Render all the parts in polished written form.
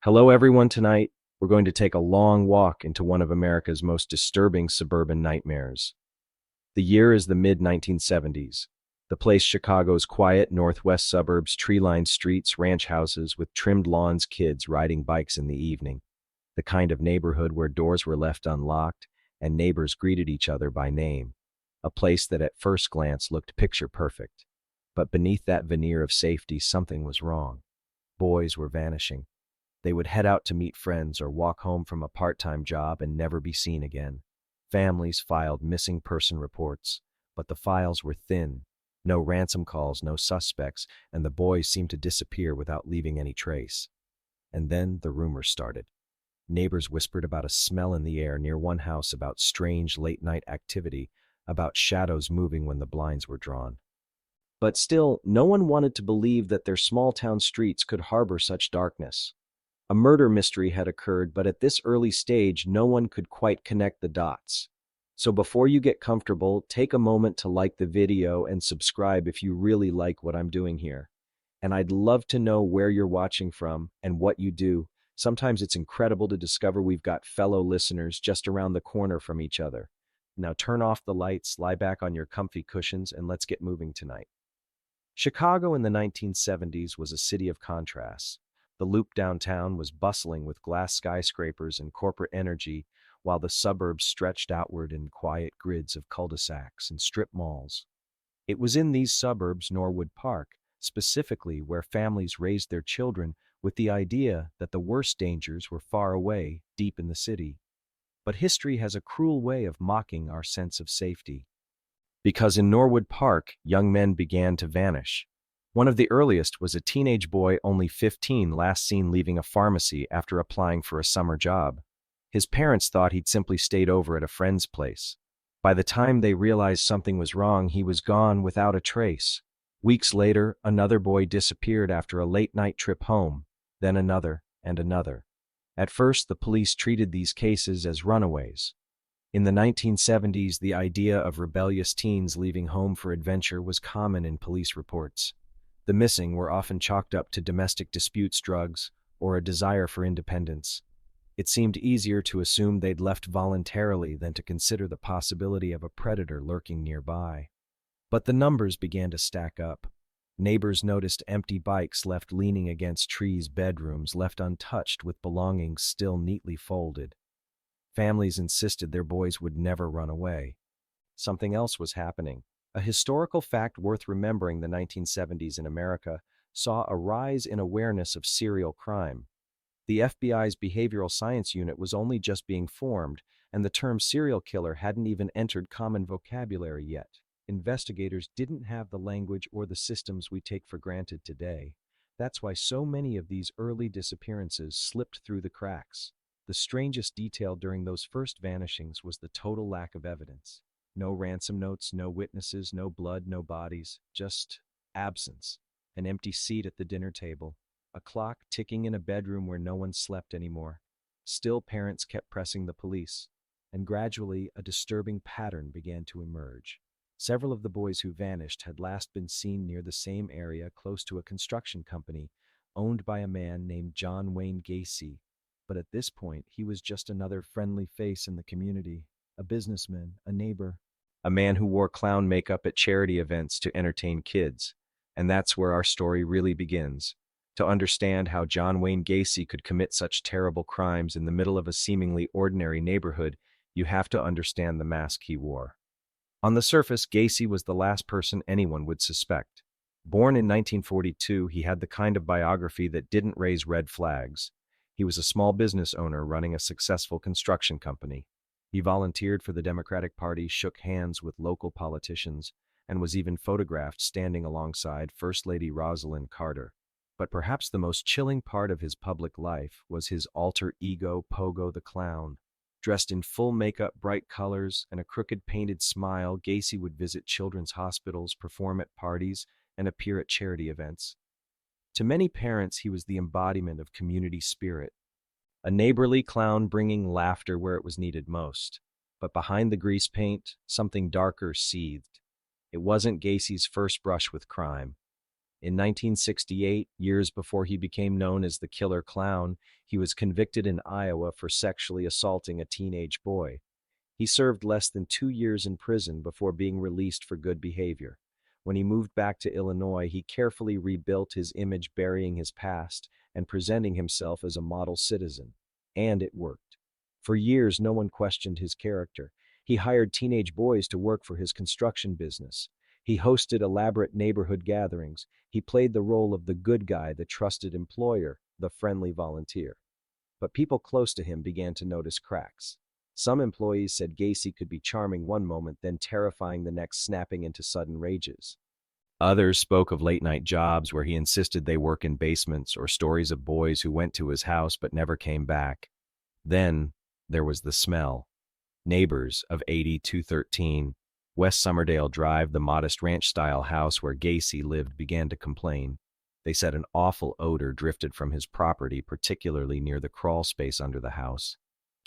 Hello, everyone. Tonight, we're going to take a long walk into one of America's most disturbing suburban nightmares. The year is the mid-1970s. The place Chicago's quiet northwest suburbs, tree-lined streets, ranch houses with trimmed lawns, kids riding bikes in the evening. The kind of neighborhood where doors were left unlocked and neighbors greeted each other by name. A place that at first glance looked picture perfect. But beneath that veneer of safety, something was wrong. Boys were vanishing. They would head out to meet friends or walk home from a part-time job and never be seen again. Families filed missing person reports, but the files were thin. No ransom calls, no suspects, and the boys seemed to disappear without leaving any trace. And then the rumors started. Neighbors whispered about a smell in the air near one house, about strange late-night activity, about shadows moving when the blinds were drawn. But still, no one wanted to believe that their small-town streets could harbor such darkness. A murder mystery had occurred, but at this early stage, no one could quite connect the dots. So before you get comfortable, take a moment to like the video and subscribe if you really like what I'm doing here. And I'd love to know where you're watching from and what you do. Sometimes it's incredible to discover we've got fellow listeners just around the corner from each other. Now turn off the lights, lie back on your comfy cushions, and let's get moving tonight. Chicago in the 1970s was a city of contrasts. The Loop downtown was bustling with glass skyscrapers and corporate energy, while the suburbs stretched outward in quiet grids of cul-de-sacs and strip malls. It was in these suburbs, Norwood Park, specifically, where families raised their children with the idea that the worst dangers were far away, deep in the city. But history has a cruel way of mocking our sense of safety. Because in Norwood Park, young men began to vanish. One of the earliest was a teenage boy, only 15, last seen leaving a pharmacy after applying for a summer job. His parents thought he'd simply stayed over at a friend's place. By the time they realized something was wrong, he was gone without a trace. Weeks later, another boy disappeared after a late-night trip home, then another and another. At first, the police treated these cases as runaways. In the 1970s, the idea of rebellious teens leaving home for adventure was common in police reports. The missing were often chalked up to domestic disputes, drugs, or a desire for independence. It seemed easier to assume they'd left voluntarily than to consider the possibility of a predator lurking nearby. But the numbers began to stack up. Neighbors noticed empty bikes left leaning against trees, bedrooms left untouched with belongings still neatly folded. Families insisted their boys would never run away. Something else was happening. A historical fact worth remembering: the 1970s in America saw a rise in awareness of serial crime. The FBI's behavioral science unit was only just being formed, and the term serial killer hadn't even entered common vocabulary yet. Investigators didn't have the language or the systems we take for granted today. That's why so many of these early disappearances slipped through the cracks. The strangest detail during those first vanishings was the total lack of evidence. No ransom notes, no witnesses, no blood, no bodies, just absence. An empty seat at the dinner table, a clock ticking in a bedroom where no one slept anymore. Still, parents kept pressing the police, and gradually a disturbing pattern began to emerge. Several of the boys who vanished had last been seen near the same area, close to a construction company owned by a man named Wayne Gacy. But at this point, he was just another friendly face in the community, a businessman, a neighbor, a man who wore clown makeup at charity events to entertain kids. And that's where our story really begins. To understand how Wayne Gacy could commit such terrible crimes in the middle of a seemingly ordinary neighborhood, you have to understand the mask he wore. On the surface, Gacy was the last person anyone would suspect. Born in 1942, he had the kind of biography that didn't raise red flags. He was a small business owner running a successful construction company. He volunteered for the Democratic Party, shook hands with local politicians, and was even photographed standing alongside First Lady Rosalind Carter. But perhaps the most chilling part of his public life was his alter ego, Pogo the Clown. Dressed in full makeup, bright colors, and a crooked painted smile, Gacy would visit children's hospitals, perform at parties, and appear at charity events. To many parents, he was the embodiment of community spirit, a neighborly clown bringing laughter where it was needed most. But behind the grease paint, something darker seethed. It wasn't Gacy's first brush with crime. In 1968, years before he became known as the Killer Clown, he was convicted in Iowa for sexually assaulting a teenage boy. He served less than 2 years in prison before being released for good behavior. When he moved back to Illinois, he carefully rebuilt his image, burying his past and presenting himself as a model citizen. And it worked. For years, no one questioned his character. He hired teenage boys to work for his construction business. He hosted elaborate neighborhood gatherings. He played the role of the good guy, the trusted employer, the friendly volunteer. But people close to him began to notice cracks. Some employees said Gacy could be charming one moment, then terrifying the next, snapping into sudden rages. Others spoke of late-night jobs where he insisted they work in basements, or stories of boys who went to his house but never came back. Then there was the smell. Neighbors of 8213 West Summerdale Drive, the modest ranch-style house where Gacy lived, began to complain. They said an awful odor drifted from his property, particularly near the crawl space under the house.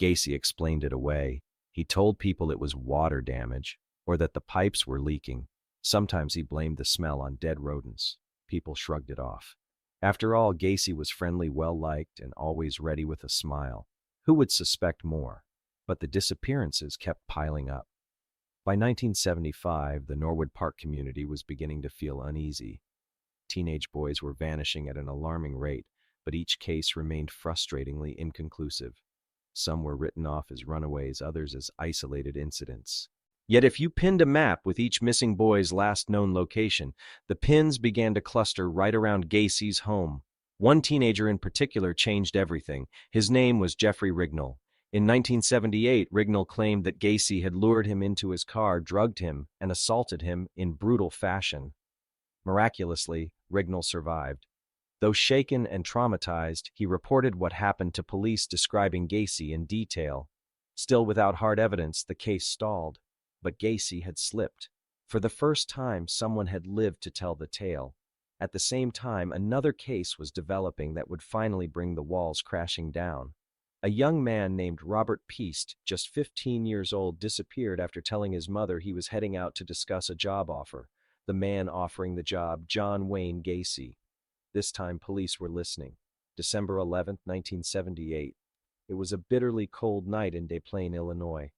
Gacy explained it away. He told people it was water damage, or that the pipes were leaking. Sometimes he blamed the smell on dead rodents. People shrugged it off. After all, Gacy was friendly, well-liked, and always ready with a smile. Who would suspect more? But the disappearances kept piling up. By 1975, the Norwood Park community was beginning to feel uneasy. Teenage boys were vanishing at an alarming rate, but each case remained frustratingly inconclusive. Some were written off as runaways, others as isolated incidents. Yet if you pinned a map with each missing boy's last known location, the pins began to cluster right around Gacy's home. One teenager in particular changed everything. His name was Jeffrey Rignall. In 1978, Rignall claimed that Gacy had lured him into his car, drugged him, and assaulted him in brutal fashion. Miraculously, Rignall survived. Though shaken and traumatized, he reported what happened to police, describing Gacy in detail. Still without hard evidence, the case stalled. But Gacy had slipped. For the first time, someone had lived to tell the tale. At the same time, another case was developing that would finally bring the walls crashing down. A young man named Robert Peast, just 15 years old, disappeared after telling his mother he was heading out to discuss a job offer. The man offering the job, John Wayne Gacy. This time, police were listening. December 11, 1978. It was a bitterly cold night in Des Plaines, Illinois.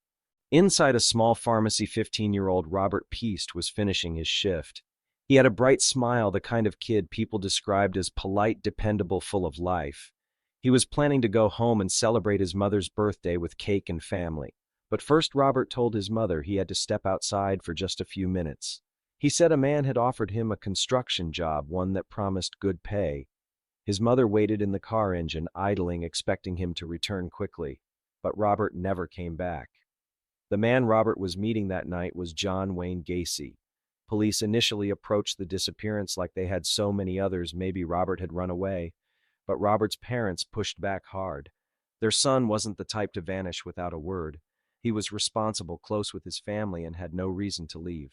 Inside a small pharmacy, 15-year-old Robert Peast was finishing his shift. He had a bright smile, the kind of kid people described as polite, dependable, full of life. He was planning to go home and celebrate his mother's birthday with cake and family. But first, Robert told his mother he had to step outside for just a few minutes. He said a man had offered him a construction job, one that promised good pay. His mother waited in the car engine, idling, expecting him to return quickly. But Robert never came back. The man Robert was meeting that night was John Wayne Gacy. Police initially approached the disappearance like they had so many others. Maybe Robert had run away. But Robert's parents pushed back hard. Their son wasn't the type to vanish without a word. He was responsible, close with his family, and had no reason to leave.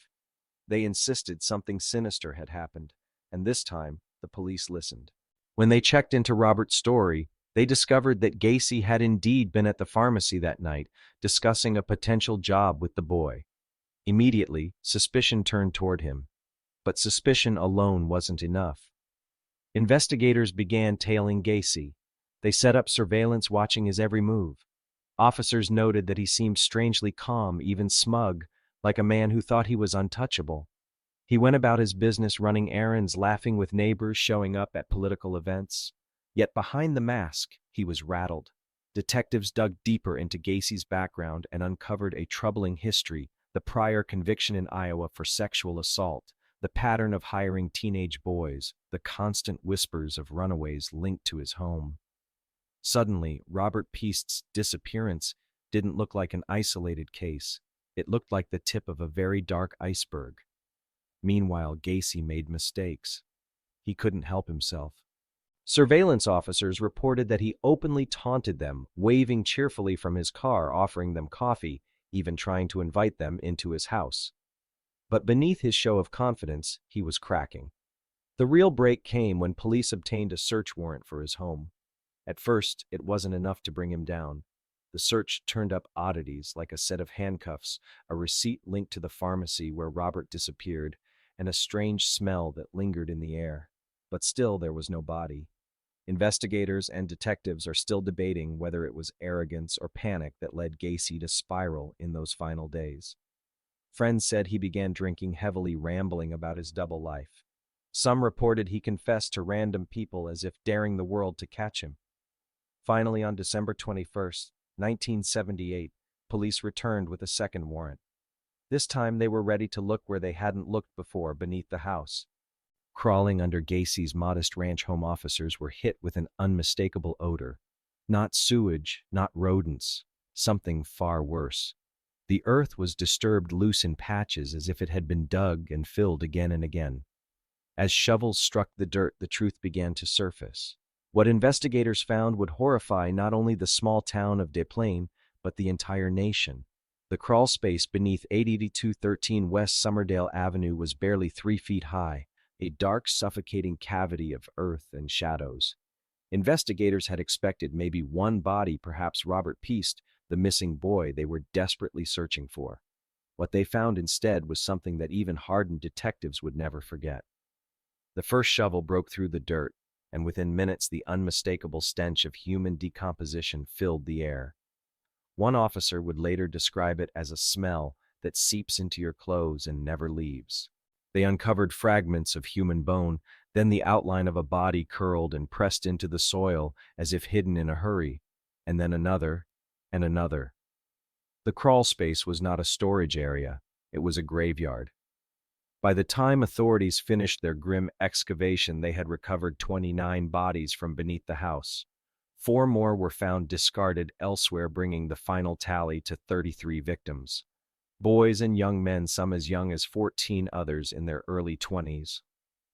They insisted something sinister had happened, and this time the police listened. When they checked into Robert's story, they discovered that Gacy had indeed been at the pharmacy that night, discussing a potential job with the boy. Immediately, suspicion turned toward him. But suspicion alone wasn't enough. Investigators began tailing Gacy. They set up surveillance, watching his every move. Officers noted that he seemed strangely calm, even smug, like a man who thought he was untouchable. He went about his business, running errands, laughing with neighbors, showing up at political events. Yet behind the mask, he was rattled. Detectives dug deeper into Gacy's background and uncovered a troubling history: the prior conviction in Iowa for sexual assault, the pattern of hiring teenage boys, the constant whispers of runaways linked to his home. Suddenly, Robert Peast's disappearance didn't look like an isolated case. It looked like the tip of a very dark iceberg. Meanwhile, Gacy made mistakes. He couldn't help himself. Surveillance officers reported that he openly taunted them, waving cheerfully from his car, offering them coffee, even trying to invite them into his house. But beneath his show of confidence, he was cracking. The real break came when police obtained a search warrant for his home. At first, it wasn't enough to bring him down. The search turned up oddities like a set of handcuffs, a receipt linked to the pharmacy where Robert disappeared, and a strange smell that lingered in the air. but still there was no body. Investigators and detectives are still debating whether it was arrogance or panic that led Gacy to spiral in those final days. Friends said he began drinking heavily, rambling about his double life. Some reported he confessed to random people as if daring the world to catch him. Finally, on December 21st, 1978, police returned with a second warrant. This time they were ready to look where they hadn't looked before, beneath the house. Crawling under Gacy's modest ranch home, officers were hit with an unmistakable odor. Not sewage, not rodents, something far worse. The earth was disturbed loose in patches as if it had been dug and filled again and again. As shovels struck the dirt, the truth began to surface. What investigators found would horrify not only the small town of Des Plaines, but the entire nation. The crawl space beneath 88213 West Summerdale Avenue was barely 3 feet high, a dark, suffocating cavity of earth and shadows. Investigators had expected maybe one body, perhaps Robert Peast, the missing boy they were desperately searching for. What they found instead was something that even hardened detectives would never forget. The first shovel broke through the dirt, and within minutes the unmistakable stench of human decomposition filled the air. One officer would later describe it as a smell that seeps into your clothes and never leaves. They uncovered fragments of human bone, then the outline of a body curled and pressed into the soil as if hidden in a hurry, and then another, and another. The crawl space was not a storage area, it was a graveyard. By the time authorities finished their grim excavation, they had recovered 29 bodies from beneath the house. 4 more were found discarded elsewhere, bringing the final tally to 33 victims. Boys and young men, some as young as 14, others in their early 20s.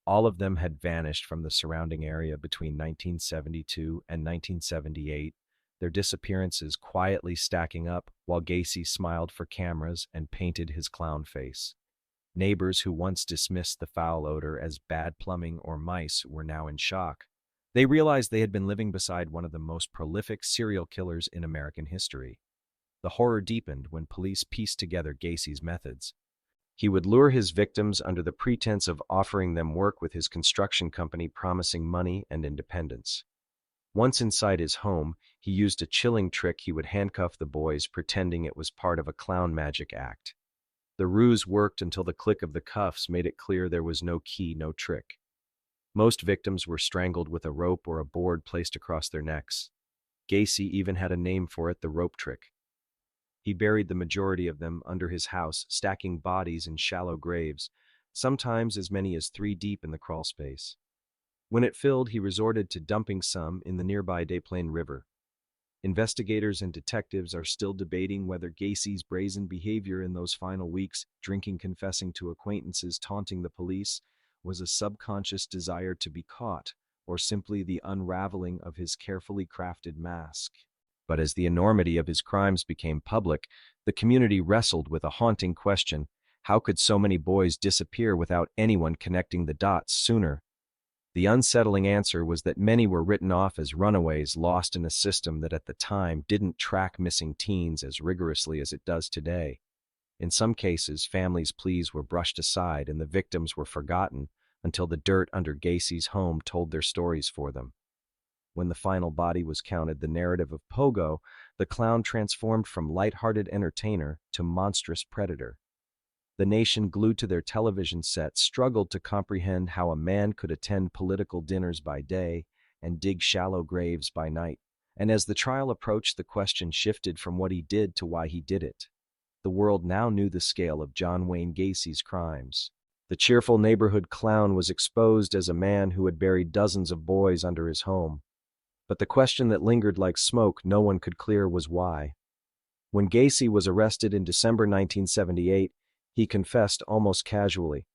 All of them had vanished from the surrounding area between 1972 and 1978, their disappearances quietly stacking up while Gacy smiled for cameras and painted his clown face. Neighbors who once dismissed the foul odor as bad plumbing or mice were now in shock. They realized they had been living beside one of the most prolific serial killers in American history. The horror deepened when police pieced together Gacy's methods. He would lure his victims under the pretense of offering them work with his construction company, promising money and independence. Once inside his home, he used a chilling trick. He would handcuff the boys, pretending it was part of a clown magic act. The ruse worked until the click of the cuffs made it clear there was no key, no trick. Most victims were strangled with a rope or a board placed across their necks. Gacy even had a name for it, the rope trick. He buried the majority of them under his house, stacking bodies in shallow graves, sometimes as many as 3 deep in the crawl space. When it filled, he resorted to dumping some in the nearby Des Plaines River. Investigators and detectives are still debating whether Gacy's brazen behavior in those final weeks, drinking, confessing to acquaintances, taunting the police, was a subconscious desire to be caught, or simply the unraveling of his carefully crafted mask. But as the enormity of his crimes became public, the community wrestled with a haunting question: how could so many boys disappear without anyone connecting the dots sooner? The unsettling answer was that many were written off as runaways, lost in a system that at the time didn't track missing teens as rigorously as it does today. In some cases, families' pleas were brushed aside and the victims were forgotten until the dirt under Gacy's home told their stories for them. When the final body was counted, the narrative of Pogo, the clown, transformed from light-hearted entertainer to monstrous predator. The nation, glued to their television sets, struggled to comprehend how a man could attend political dinners by day and dig shallow graves by night. And as the trial approached, the question shifted from what he did to why he did it. The world now knew the scale of John Wayne Gacy's crimes. The cheerful neighborhood clown was exposed as a man who had buried dozens of boys under his home. But the question that lingered like smoke no one could clear was why. When Gacy was arrested in December 1978, he confessed almost casually.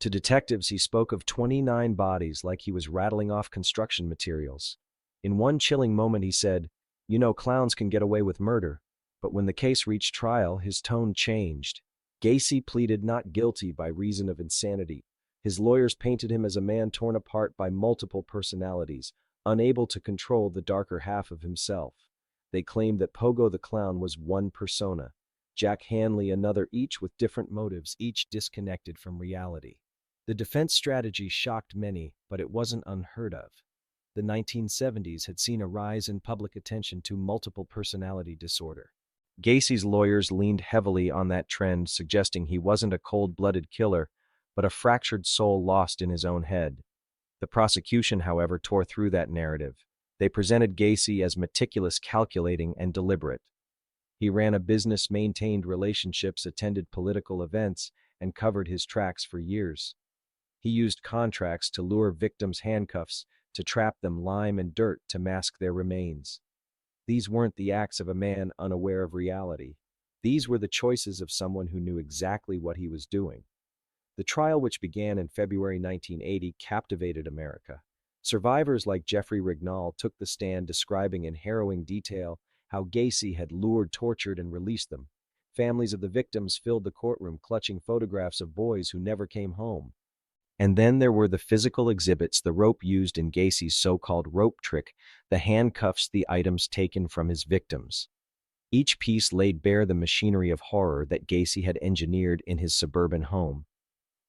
To detectives, he spoke of 29 bodies like he was rattling off construction materials. In one chilling moment, he said, "You know, clowns can get away with murder." But when the case reached trial, his tone changed. Gacy pleaded not guilty by reason of insanity. His lawyers painted him as a man torn apart by multiple personalities, unable to control the darker half of himself. They claimed that Pogo the Clown was one persona, Jack Hanley another, each with different motives, each disconnected from reality. The defense strategy shocked many, but it wasn't unheard of. The 1970s had seen a rise in public attention to multiple personality disorder. Gacy's lawyers leaned heavily on that trend, suggesting he wasn't a cold-blooded killer, but a fractured soul lost in his own head. The prosecution, however, tore through that narrative. They presented Gacy as meticulous, calculating, and deliberate. He ran a business, maintained relationships, attended political events, and covered his tracks for years. He used contracts to lure victims' handcuffs, to trap them lime and dirt to mask their remains. These weren't the acts of a man unaware of reality. These were the choices of someone who knew exactly what he was doing. The trial, which began in February 1980, captivated America. Survivors like Jeffrey Rignall took the stand, describing in harrowing detail how Gacy had lured, tortured, and released them. Families of the victims filled the courtroom, clutching photographs of boys who never came home. And then there were the physical exhibits, the rope used in Gacy's so-called rope trick, the handcuffs, the items taken from his victims. Each piece laid bare the machinery of horror that Gacy had engineered in his suburban home.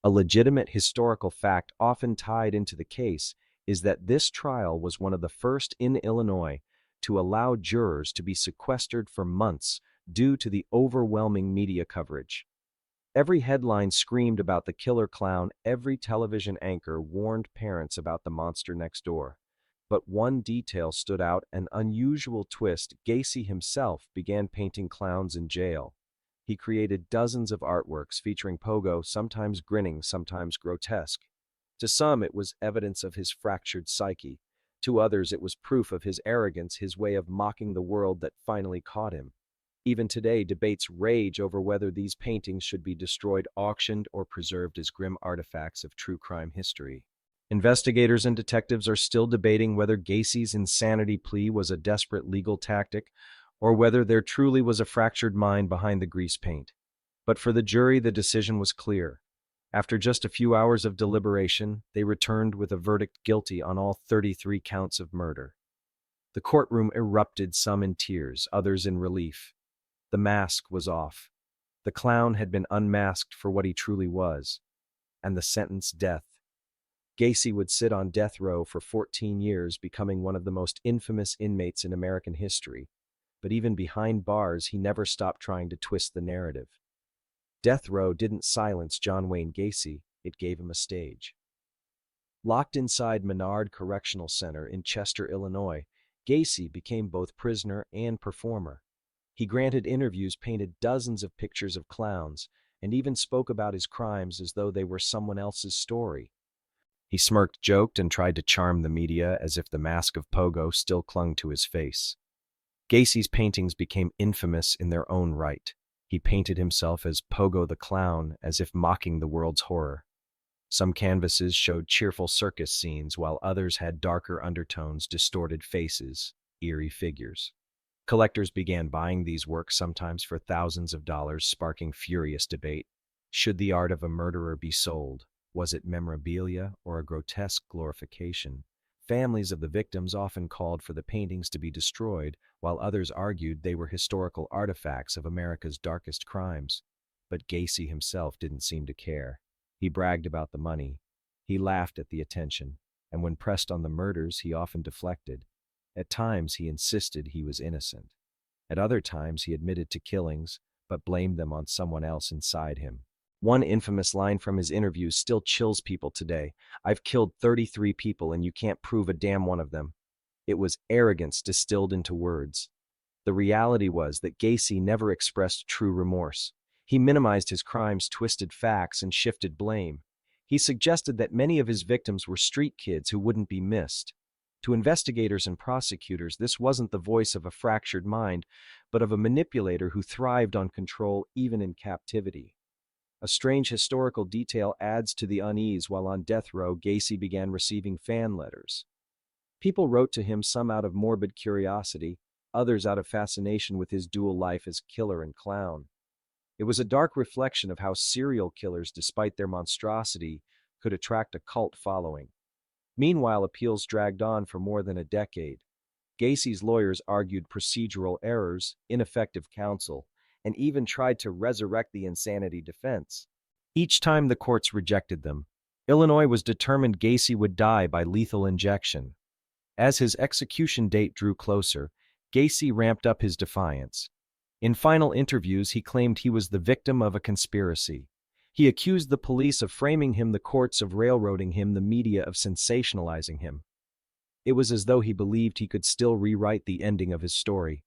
A legitimate historical fact often tied into the case is that this trial was one of the first in Illinois to allow jurors to be sequestered for months due to the overwhelming media coverage. Every headline screamed about the killer clown, every television anchor warned parents about the monster next door. But one detail stood out, an unusual twist. Gacy himself began painting clowns in jail. He created dozens of artworks featuring Pogo, sometimes grinning, sometimes grotesque. To some, it was evidence of his fractured psyche. To others, it was proof of his arrogance, his way of mocking the world that finally caught him. Even today, debates rage over whether these paintings should be destroyed, auctioned, or preserved as grim artifacts of true crime history. Investigators and detectives are still debating whether Gacy's insanity plea was a desperate legal tactic or whether there truly was a fractured mind behind the grease paint. But for the jury, the decision was clear. After just a few hours of deliberation, they returned with a verdict guilty on all 33 counts of murder. The courtroom erupted, some in tears, others in relief. The mask was off. The clown had been unmasked for what he truly was, and the sentence, death. Gacy would sit on death row for 14 years, becoming one of the most infamous inmates in American history. But even behind bars, he never stopped trying to twist the narrative. Death row didn't silence John Wayne Gacy, it gave him a stage. Locked inside Menard Correctional Center in Chester, Illinois, Gacy became both prisoner and performer. He granted interviews, painted dozens of pictures of clowns, and even spoke about his crimes as though they were someone else's story. He smirked, joked, and tried to charm the media as if the mask of Pogo still clung to his face. Gacy's paintings became infamous in their own right. He painted himself as Pogo the Clown, as if mocking the world's horror. Some canvases showed cheerful circus scenes, while others had darker undertones, distorted faces, eerie figures. Collectors began buying these works, sometimes for thousands of dollars, sparking furious debate. Should the art of a murderer be sold? Was it memorabilia or a grotesque glorification? Families of the victims often called for the paintings to be destroyed, while others argued they were historical artifacts of America's darkest crimes. But Gacy himself didn't seem to care. He bragged about the money. He laughed at the attention, and when pressed on the murders, he often deflected. At times, he insisted he was innocent. At other times, he admitted to killings, but blamed them on someone else inside him. One infamous line from his interviews still chills people today. "I've killed 33 people and you can't prove a damn one of them." It was arrogance distilled into words. The reality was that Gacy never expressed true remorse. He minimized his crimes, twisted facts, and shifted blame. He suggested that many of his victims were street kids who wouldn't be missed. To investigators and prosecutors, this wasn't the voice of a fractured mind, but of a manipulator who thrived on control even in captivity. A strange historical detail adds to the unease. While on death row, Gacy began receiving fan letters. People wrote to him, some out of morbid curiosity, others out of fascination with his dual life as killer and clown. It was a dark reflection of how serial killers, despite their monstrosity, could attract a cult following. Meanwhile, appeals dragged on for more than a decade. Gacy's lawyers argued procedural errors, ineffective counsel, and even tried to resurrect the insanity defense. Each time the courts rejected them. Illinois was determined Gacy would die by lethal injection. As his execution date drew closer, Gacy ramped up his defiance. In final interviews, he claimed he was the victim of a conspiracy. He accused the police of framing him, the courts of railroading him, the media of sensationalizing him. It was as though he believed he could still rewrite the ending of his story.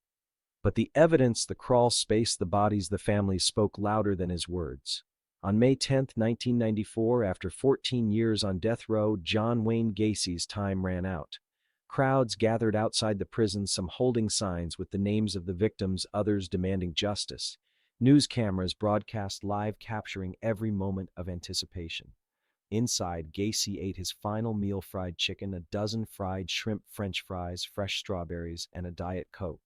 But the evidence, the crawl space, the bodies, the families spoke louder than his words. On May 10, 1994, after 14 years on death row, John Wayne Gacy's time ran out. Crowds gathered outside the prison, some holding signs with the names of the victims, others demanding justice. News cameras broadcast live, capturing every moment of anticipation. Inside, Gacy ate his final meal: fried chicken, a dozen fried shrimp, French fries, fresh strawberries, and a Diet Coke.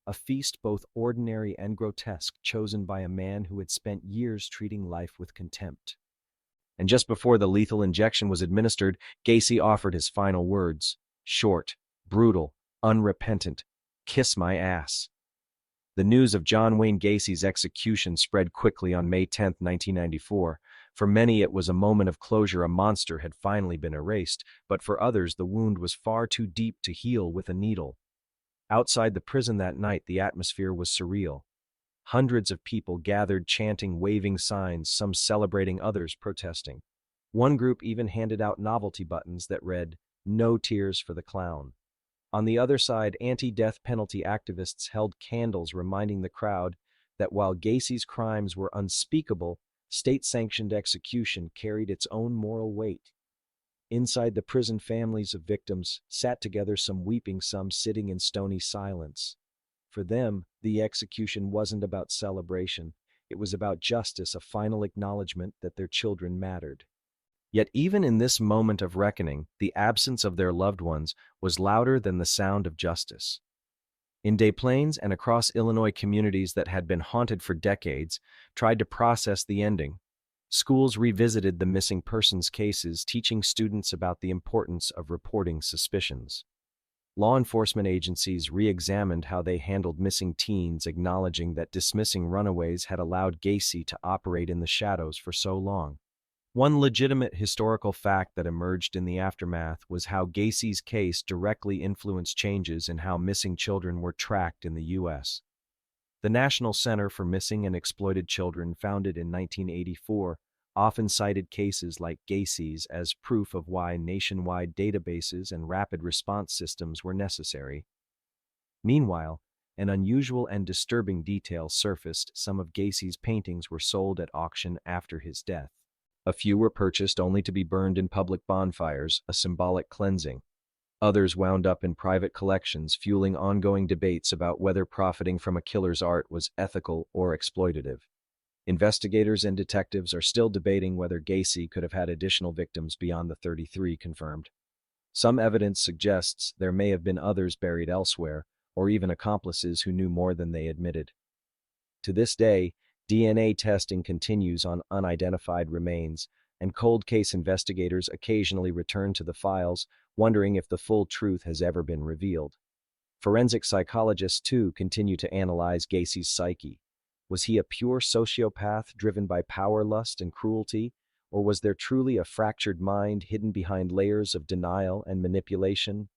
A feast both ordinary and grotesque, chosen by a man who had spent years treating life with contempt. And just before the lethal injection was administered, Gacy offered his final words. Short, brutal, unrepentant. Kiss my ass. The news of John Wayne Gacy's execution spread quickly on May 10, 1994. For many, it was a moment of closure. A monster had finally been erased, but for others, the wound was far too deep to heal with a needle. Outside the prison that night, the atmosphere was surreal. Hundreds of people gathered, chanting, waving signs, some celebrating, others protesting. One group even handed out novelty buttons that read, "No tears for the clown." On the other side, anti-death penalty activists held candles, reminding the crowd that while Gacy's crimes were unspeakable, state-sanctioned execution carried its own moral weight. Inside the prison, families of victims sat together, some weeping, some sitting in stony silence. For them, the execution wasn't about celebration. It was about justice, a final acknowledgement that their children mattered. Yet even in this moment of reckoning, the absence of their loved ones was louder than the sound of justice. In Des Plaines and across Illinois, communities that had been haunted for decades tried to process the ending. Schools revisited the missing persons cases, teaching students about the importance of reporting suspicions. Law enforcement agencies re-examined how they handled missing teens, acknowledging that dismissing runaways had allowed Gacy to operate in the shadows for so long. One legitimate historical fact that emerged in the aftermath was how Gacy's case directly influenced changes in how missing children were tracked in the U.S. The National Center for Missing and Exploited Children, founded in 1984, often cited cases like Gacy's as proof of why nationwide databases and rapid response systems were necessary. Meanwhile, an unusual and disturbing detail surfaced: some of Gacy's paintings were sold at auction after his death. A few were purchased only to be burned in public bonfires, a symbolic cleansing. Others wound up in private collections, fueling ongoing debates about whether profiting from a killer's art was ethical or exploitative. Investigators and detectives are still debating whether Gacy could have had additional victims beyond the 33 confirmed. Some evidence suggests there may have been others buried elsewhere, or even accomplices who knew more than they admitted. To this day, DNA testing continues on unidentified remains, and cold case investigators occasionally return to the files, wondering if the full truth has ever been revealed. Forensic psychologists, too, continue to analyze Gacy's psyche. Was he a pure sociopath driven by power, lust, and cruelty, or was there truly a fractured mind hidden behind layers of denial and manipulation?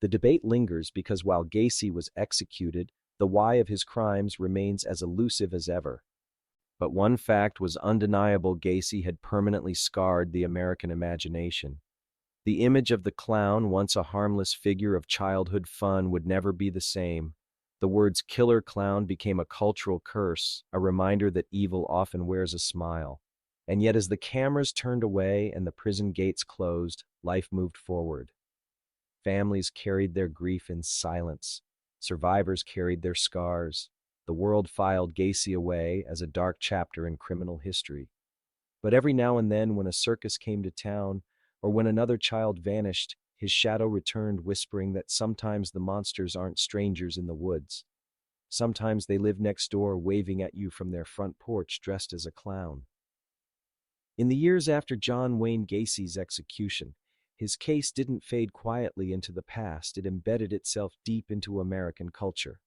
The debate lingers because while Gacy was executed, the why of his crimes remains as elusive as ever. But one fact was undeniable: Gacy had permanently scarred the American imagination. The image of the clown, once a harmless figure of childhood fun, would never be the same. The words "killer clown" became a cultural curse, a reminder that evil often wears a smile. And yet, as the cameras turned away and the prison gates closed, life moved forward. Families carried their grief in silence. Survivors carried their scars. The world filed Gacy away as a dark chapter in criminal history. But every now and then, when a circus came to town, or when another child vanished, his shadow returned, whispering that sometimes the monsters aren't strangers in the woods. Sometimes they live next door, waving at you from their front porch, dressed as a clown. In the years after John Wayne Gacy's execution, his case didn't fade quietly into the past. It embedded itself deep into American culture.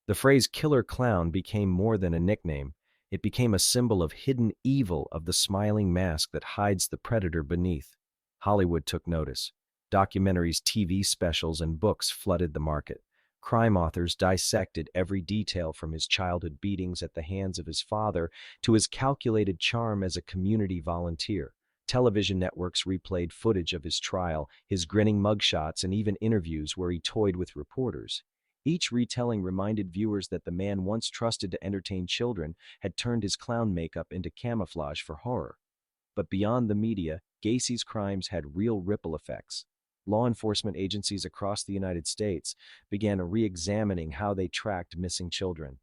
The phrase "killer clown" became more than a nickname. It became a symbol of hidden evil, of the smiling mask that hides the predator beneath. Hollywood took notice. Documentaries, TV specials, and books flooded the market. Crime authors dissected every detail, from his childhood beatings at the hands of his father to his calculated charm as a community volunteer. Television networks replayed footage of his trial, his grinning mugshots, and even interviews where he toyed with reporters. Each retelling reminded viewers that the man once trusted to entertain children had turned his clown makeup into camouflage for horror. But beyond the media, Gacy's crimes had real ripple effects. Law enforcement agencies across the United States began re-examining how they tracked missing children.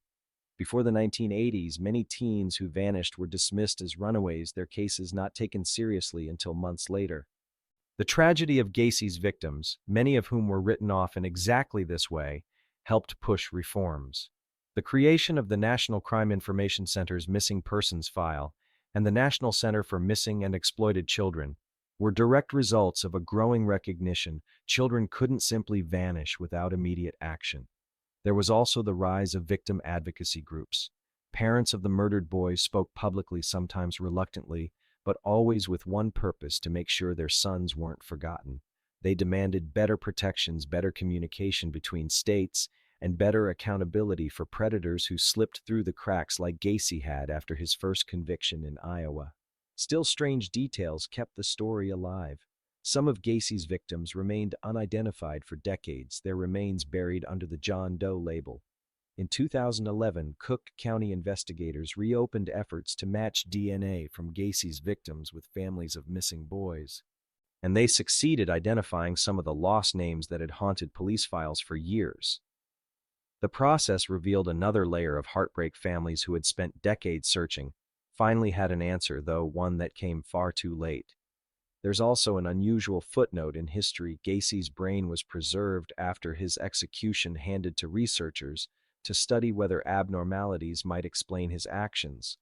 Before the 1980s, many teens who vanished were dismissed as runaways, their cases not taken seriously until months later. The tragedy of Gacy's victims, many of whom were written off in exactly this way, helped push reforms. The creation of the National Crime Information Center's Missing Persons File and the National Center for Missing and Exploited Children were direct results of a growing recognition children couldn't simply vanish without immediate action. There was also the rise of victim advocacy groups. Parents of the murdered boys spoke publicly, sometimes reluctantly, but always with one purpose: to make sure their sons weren't forgotten. They demanded better protections, better communication between states, and better accountability for predators who slipped through the cracks like Gacy had after his first conviction in Iowa. Still, strange details kept the story alive. Some of Gacy's victims remained unidentified for decades, their remains buried under the John Doe label. In 2011, Cook County investigators reopened efforts to match DNA from Gacy's victims with families of missing boys. And they succeeded, identifying some of the lost names that had haunted police files for years. The process revealed another layer of heartbreak. Families who had spent decades searching finally had an answer, though one that came far too late. There's also an unusual footnote in history. Gacy's brain was preserved after his execution, handed to researchers to study whether abnormalities might explain his actions.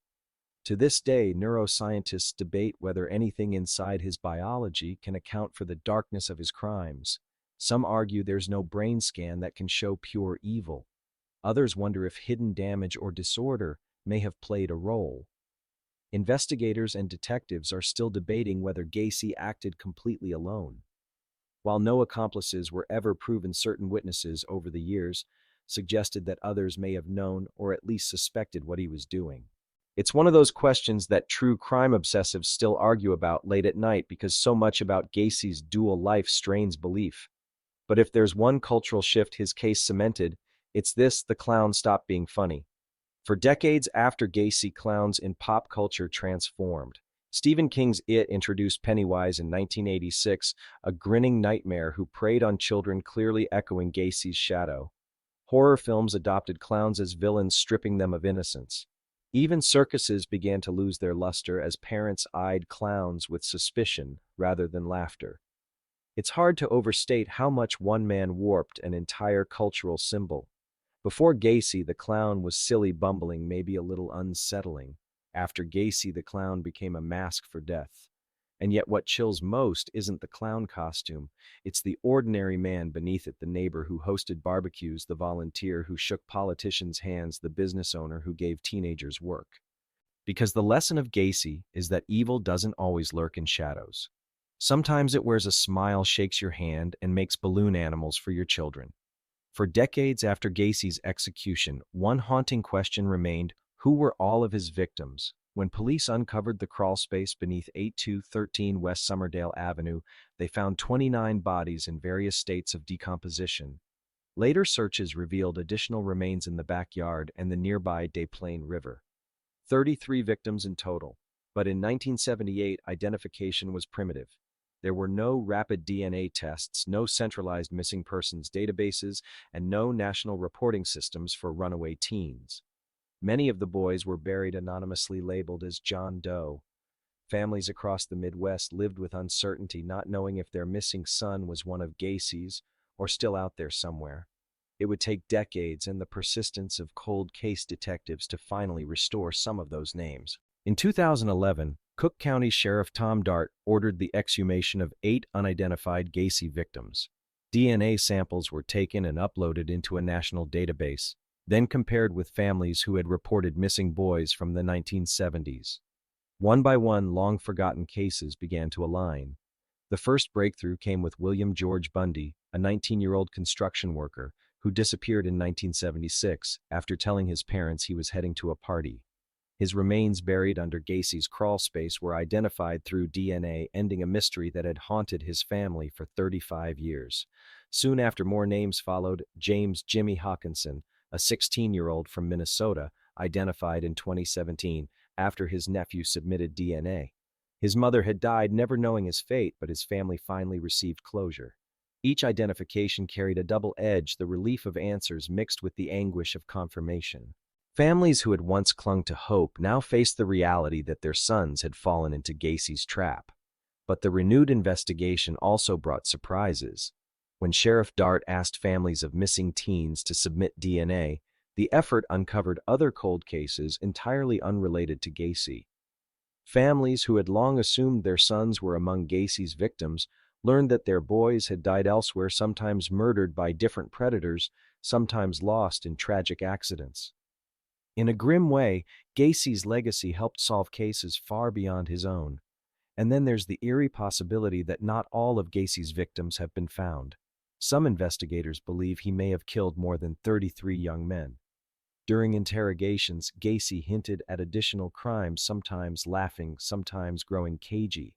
To this day, neuroscientists debate whether anything inside his biology can account for the darkness of his crimes. Some argue there's no brain scan that can show pure evil. Others wonder if hidden damage or disorder may have played a role. Investigators and detectives are still debating whether Gacy acted completely alone. While no accomplices were ever proven, certain witnesses over the years suggested that others may have known or at least suspected what he was doing. It's one of those questions that true crime obsessives still argue about late at night, because so much about Gacy's dual life strains belief. But if there's one cultural shift his case cemented, it's this: the clown stopped being funny. For decades after Gacy, clowns in pop culture transformed. Stephen King's It introduced Pennywise in 1986, a grinning nightmare who preyed on children, clearly echoing Gacy's shadow. Horror films adopted clowns as villains, stripping them of innocence. Even circuses began to lose their luster as parents eyed clowns with suspicion rather than laughter. It's hard to overstate how much one man warped an entire cultural symbol. Before Gacy, the clown was silly, bumbling, maybe a little unsettling. After Gacy, the clown became a mask for death. And yet what chills most isn't the clown costume, it's the ordinary man beneath it: the neighbor who hosted barbecues, the volunteer who shook politicians' hands, the business owner who gave teenagers work. Because the lesson of Gacy is that evil doesn't always lurk in shadows. Sometimes it wears a smile, shakes your hand, and makes balloon animals for your children. For decades after Gacy's execution, one haunting question remained: who were all of his victims? When police uncovered the crawlspace beneath 8213 West Summerdale Avenue, they found 29 bodies in various states of decomposition. Later searches revealed additional remains in the backyard and the nearby Des Plaines River. 33 victims in total. But in 1978, identification was primitive. There were no rapid DNA tests, no centralized missing persons databases, and no national reporting systems for runaway teens. Many of the boys were buried anonymously, labeled as John Doe. Families across the Midwest lived with uncertainty, not knowing if their missing son was one of Gacy's or still out there somewhere. It would take decades and the persistence of cold case detectives to finally restore some of those names. In 2011, Cook County Sheriff Tom Dart ordered the exhumation of 8 unidentified Gacy victims. DNA samples were taken and uploaded into a national database. then compared with families who had reported missing boys from the 1970s. One by one, long-forgotten cases began to align. The first breakthrough came with William George Bundy, a 19-year-old construction worker who disappeared in 1976 after telling his parents he was heading to a party. His remains buried under Gacy's crawlspace were identified through DNA, ending a mystery that had haunted his family for 35 years. Soon after, more names followed. James "Jimmy" Hawkinson, a 16-year-old from Minnesota, identified in 2017 after his nephew submitted DNA. His mother had died, never knowing his fate, but his family finally received closure. Each identification carried a double edge, the relief of answers mixed with the anguish of confirmation. Families who had once clung to hope now faced the reality that their sons had fallen into Gacy's trap. But the renewed investigation also brought surprises. When Sheriff Dart asked families of missing teens to submit DNA, the effort uncovered other cold cases entirely unrelated to Gacy. Families who had long assumed their sons were among Gacy's victims learned that their boys had died elsewhere, sometimes murdered by different predators, sometimes lost in tragic accidents. In a grim way, Gacy's legacy helped solve cases far beyond his own. And then there's the eerie possibility that not all of Gacy's victims have been found. Some investigators believe he may have killed more than 33 young men. During interrogations, Gacy hinted at additional crimes, sometimes laughing, sometimes growing cagey.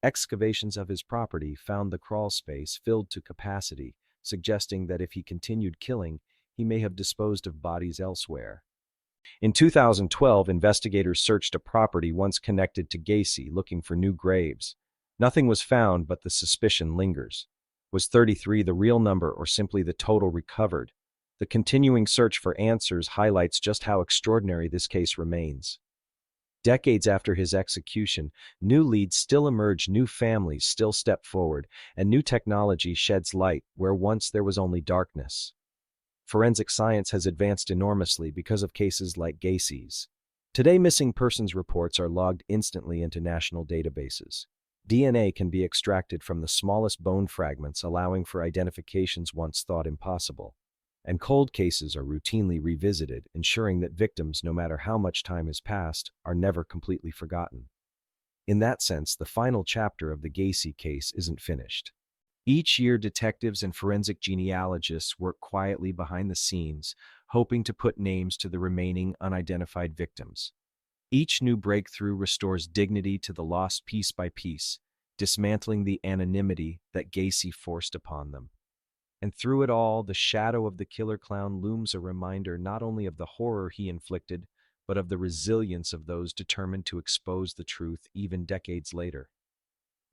Excavations of his property found the crawlspace filled to capacity, suggesting that if he continued killing, he may have disposed of bodies elsewhere. In 2012, investigators searched a property once connected to Gacy, looking for new graves. Nothing was found, but the suspicion lingers. Was 33 the real number, or simply the total recovered? The continuing search for answers highlights just how extraordinary this case remains. Decades after his execution, new leads still emerge, new families still step forward, and new technology sheds light where once there was only darkness. Forensic science has advanced enormously because of cases like Gacy's. Today, missing persons reports are logged instantly into national databases. DNA can be extracted from the smallest bone fragments, allowing for identifications once thought impossible. And cold cases are routinely revisited, ensuring that victims, no matter how much time has passed, are never completely forgotten. In that sense, the final chapter of the Gacy case isn't finished. Each year, detectives and forensic genealogists work quietly behind the scenes, hoping to put names to the remaining unidentified victims. Each new breakthrough restores dignity to the lost piece by piece, dismantling the anonymity that Gacy forced upon them. And through it all, the shadow of the killer clown looms, a reminder not only of the horror he inflicted, but of the resilience of those determined to expose the truth even decades later.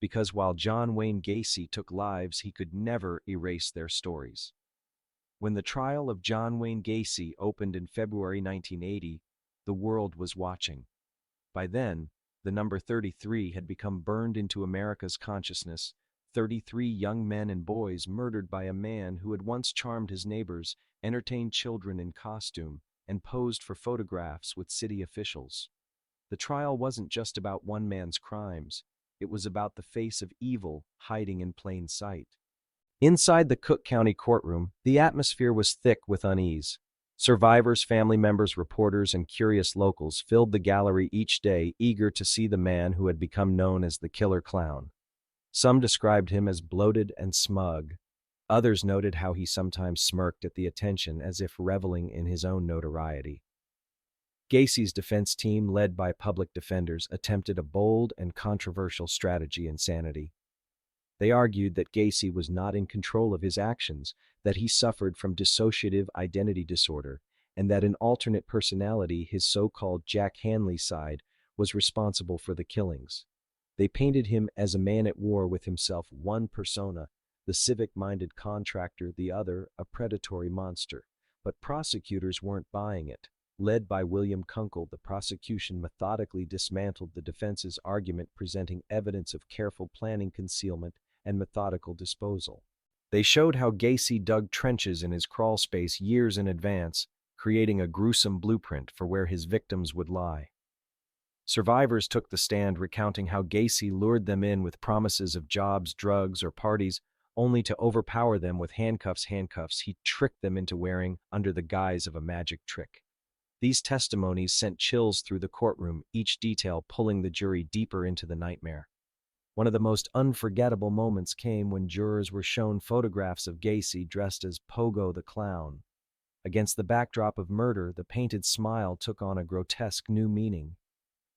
Because while John Wayne Gacy took lives, he could never erase their stories. When the trial of John Wayne Gacy opened in February 1980, the world was watching. By then, the number 33 had become burned into America's consciousness. 33 young men and boys murdered by a man who had once charmed his neighbors, entertained children in costume, and posed for photographs with city officials. The trial wasn't just about one man's crimes. It was about the face of evil hiding in plain sight. Inside the Cook County courtroom, the atmosphere was thick with unease. Survivors, family members, reporters, and curious locals filled the gallery each day, eager to see the man who had become known as the Killer Clown. Some described him as bloated and smug. Others noted how he sometimes smirked at the attention, as if reveling in his own notoriety. Gacy's defense team, led by public defenders, attempted a bold and controversial strategy: insanity. They argued that Gacy was not in control of his actions, that he suffered from dissociative identity disorder, and that an alternate personality, his so-called Jack Hanley side, was responsible for the killings. They painted him as a man at war with himself, one persona, the civic-minded contractor, the other, a predatory monster. But prosecutors weren't buying it. Led by William Kunkel, the prosecution methodically dismantled the defense's argument, presenting evidence of careful planning, concealment, and methodical disposal. They showed how Gacy dug trenches in his crawlspace years in advance, creating a gruesome blueprint for where his victims would lie. Survivors took the stand, recounting how Gacy lured them in with promises of jobs, drugs, or parties, only to overpower them with handcuffs he tricked them into wearing under the guise of a magic trick. These testimonies sent chills through the courtroom, each detail pulling the jury deeper into the nightmare. One of the most unforgettable moments came when jurors were shown photographs of Gacy dressed as Pogo the Clown. Against the backdrop of murder, the painted smile took on a grotesque new meaning.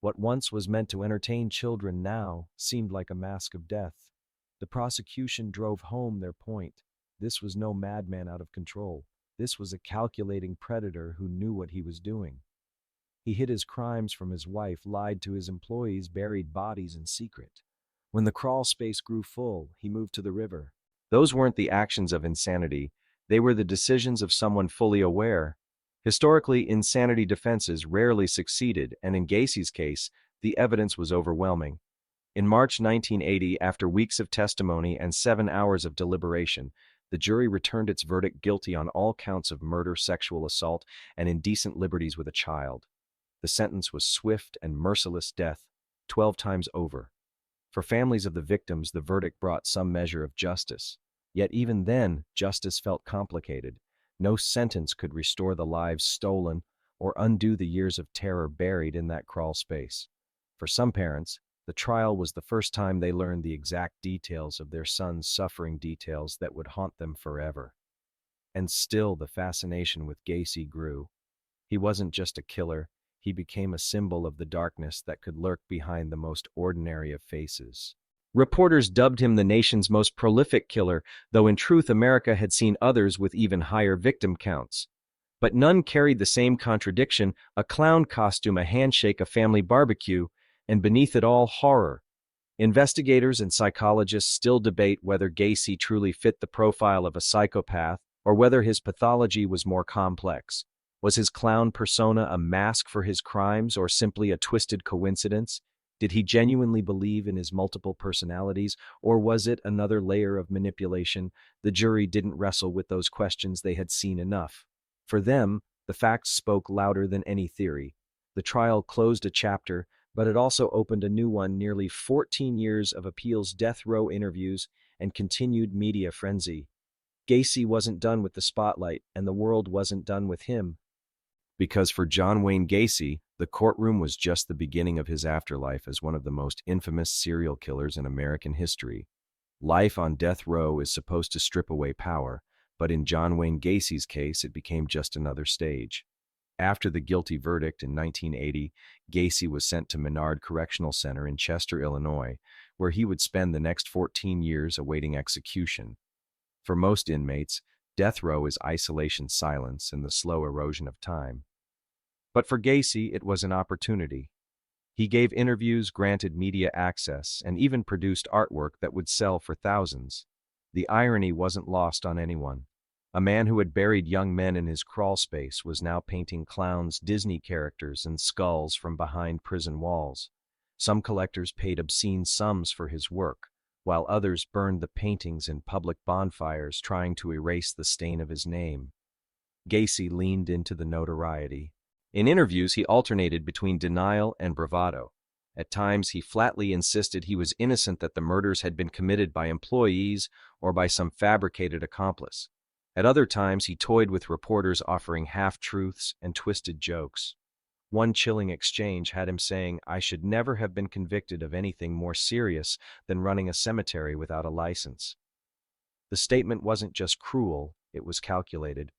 What once was meant to entertain children now seemed like a mask of death. The prosecution drove home their point. This was no madman out of control. This was a calculating predator who knew what he was doing. He hid his crimes from his wife, lied to his employees, buried bodies in secret. When the crawl space grew full, he moved to the river. Those weren't the actions of insanity. They were the decisions of someone fully aware. Historically, insanity defenses rarely succeeded, and in Gacy's case, the evidence was overwhelming. In March 1980, after weeks of testimony and 7 hours of deliberation, the jury returned its verdict guilty on all counts of murder, sexual assault, and indecent liberties with a child. The sentence was swift and merciless death, 12 times over. For families of the victims, the verdict brought some measure of justice. Yet even then, justice felt complicated. No sentence could restore the lives stolen or undo the years of terror buried in that crawl space. For some parents, the trial was the first time they learned the exact details of their son's suffering, details that would haunt them forever. And still, the fascination with Gacy grew. He wasn't just a killer, he became a symbol of the darkness that could lurk behind the most ordinary of faces. Reporters dubbed him the nation's most prolific killer, though in truth America had seen others with even higher victim counts. But none carried the same contradiction: a clown costume, a handshake, a family barbecue, and beneath it all, horror. Investigators and psychologists still debate whether Gacy truly fit the profile of a psychopath or whether his pathology was more complex. Was his clown persona a mask for his crimes or simply a twisted coincidence? Did he genuinely believe in his multiple personalities, or was it another layer of manipulation? The jury didn't wrestle with those questions. They had seen enough. For them, the facts spoke louder than any theory. The trial closed a chapter, but it also opened a new one: nearly 14 years of appeals, death row interviews, and continued media frenzy. Gacy wasn't done with the spotlight, and the world wasn't done with him. Because for John Wayne Gacy, the courtroom was just the beginning of his afterlife as one of the most infamous serial killers in American history. Life on death row is supposed to strip away power, but in John Wayne Gacy's case, it became just another stage. After the guilty verdict in 1980, Gacy was sent to Menard Correctional Center in Chester, Illinois, where he would spend the next 14 years awaiting execution. For most inmates, death row is isolation, silence, and the slow erosion of time. But for Gacy, it was an opportunity. He gave interviews, granted media access, and even produced artwork that would sell for thousands. The irony wasn't lost on anyone. A man who had buried young men in his crawl space was now painting clowns, Disney characters, and skulls from behind prison walls. Some collectors paid obscene sums for his work, while others burned the paintings in public bonfires, trying to erase the stain of his name. Gacy leaned into the notoriety. In interviews, he alternated between denial and bravado. At times, he flatly insisted he was innocent, that the murders had been committed by employees or by some fabricated accomplice. At other times, he toyed with reporters, offering half-truths and twisted jokes. One chilling exchange had him saying, "I should never have been convicted of anything more serious than running a cemetery without a license." The statement wasn't just cruel, it was calculated.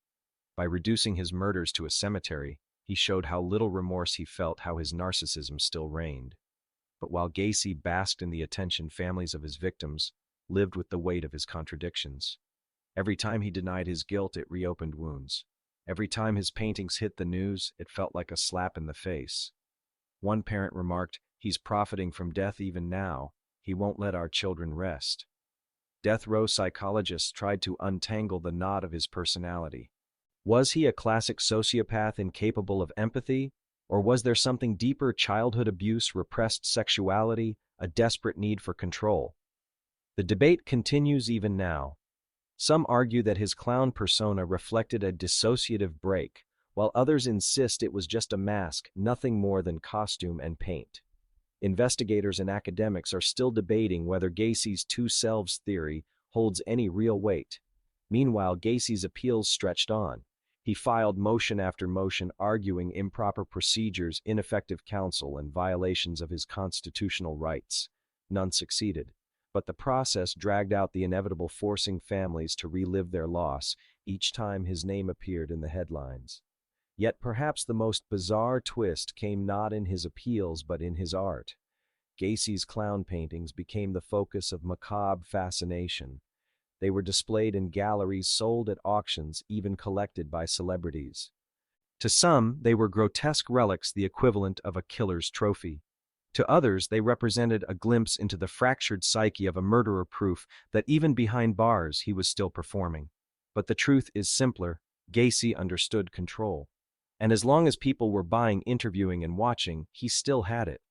By reducing his murders to a cemetery, he showed how little remorse he felt, how his narcissism still reigned. But while Gacy basked in the attention, families of his victims lived with the weight of his contradictions. Every time he denied his guilt, it reopened wounds. Every time his paintings hit the news, it felt like a slap in the face. One parent remarked, "He's profiting from death even now. He won't let our children rest." Death row psychologists tried to untangle the knot of his personality. Was he a classic sociopath incapable of empathy? Or was there something deeper: childhood abuse, repressed sexuality, a desperate need for control? The debate continues even now. Some argue that his clown persona reflected a dissociative break, while others insist it was just a mask, nothing more than costume and paint. Investigators and academics are still debating whether Gacy's two selves theory holds any real weight. Meanwhile, Gacy's appeals stretched on. He filed motion after motion arguing improper procedures, ineffective counsel, and violations of his constitutional rights. None succeeded, but the process dragged out the inevitable, forcing families to relive their loss each time his name appeared in the headlines. Yet perhaps the most bizarre twist came not in his appeals but in his art. Gacy's clown paintings became the focus of macabre fascination. They were displayed in galleries, sold at auctions, even collected by celebrities. To some, they were grotesque relics, the equivalent of a killer's trophy. To others, they represented a glimpse into the fractured psyche of a murderer, proof that even behind bars he was still performing. But the truth is simpler. Gacy understood control. And as long as people were buying, interviewing, and watching, he still had it.